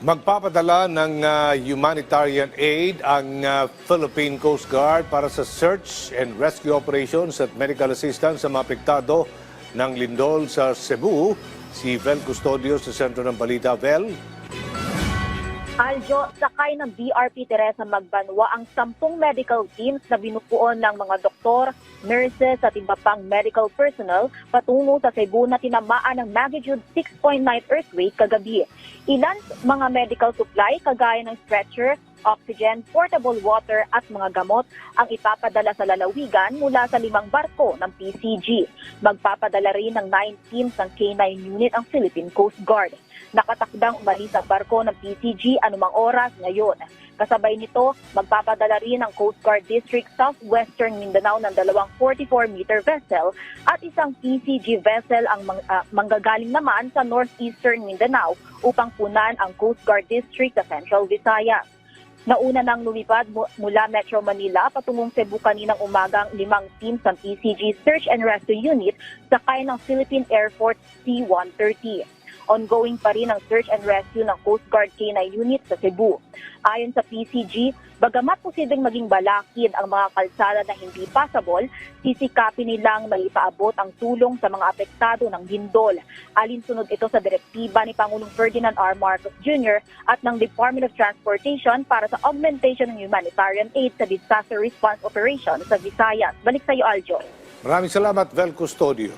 Magpapadala ng humanitarian aid ang Philippine Coast Guard para sa search and rescue operations at medical assistance sa mga apektado ng lindol sa Cebu. Si Vel Custodio sa sentro ng balita. Vel? Aljo, sakay ng BRP Teresa Magbanwa ang 10 medical teams na binubuo ng mga doktor, nurses at iba pang medical personnel patungo sa Cebu na tinamaan ng magnitude 6.9 earthquake kagabi. Ilan mga medical supply kagaya ng stretcher, oxygen, portable water at mga gamot ang ipapadala sa lalawigan mula sa 5 barko ng PCG. Magpapadala rin ng 9 teams ng K9 unit ang Philippine Coast Guard. Nakatakdang umalis ang barko ng PCG anumang oras ngayon. Kasabay nito, magpapadala rin ang Coast Guard District Southwestern Mindanao ng 2 44-meter vessel at isang PCG vessel ang manggagaling naman sa Northeastern Mindanao upang punan ang Coast Guard District sa Central Visayas. Nauna nang lumipad mula Metro Manila patungong Cebu kaninang umagang 5 teams ng PCG Search and Rescue Unit sakay ng Philippine Air Force C-130. Ongoing pa rin ang search and rescue ng Coast Guard K9 unit sa Cebu. Ayon sa PCG, bagamat posibleng maging balakid ang mga kalsada na hindi passable, sisikapin nilang maipaabot ang tulong sa mga apektado ng lindol. Alinsunod ito sa direktiba ni Pangulong Ferdinand R. Marcos Jr. at ng Department of Transportation para sa augmentation ng humanitarian aid sa disaster response operation sa Visayas. Balik sa iyo, Aljo. Maraming salamat, Vel Custodio.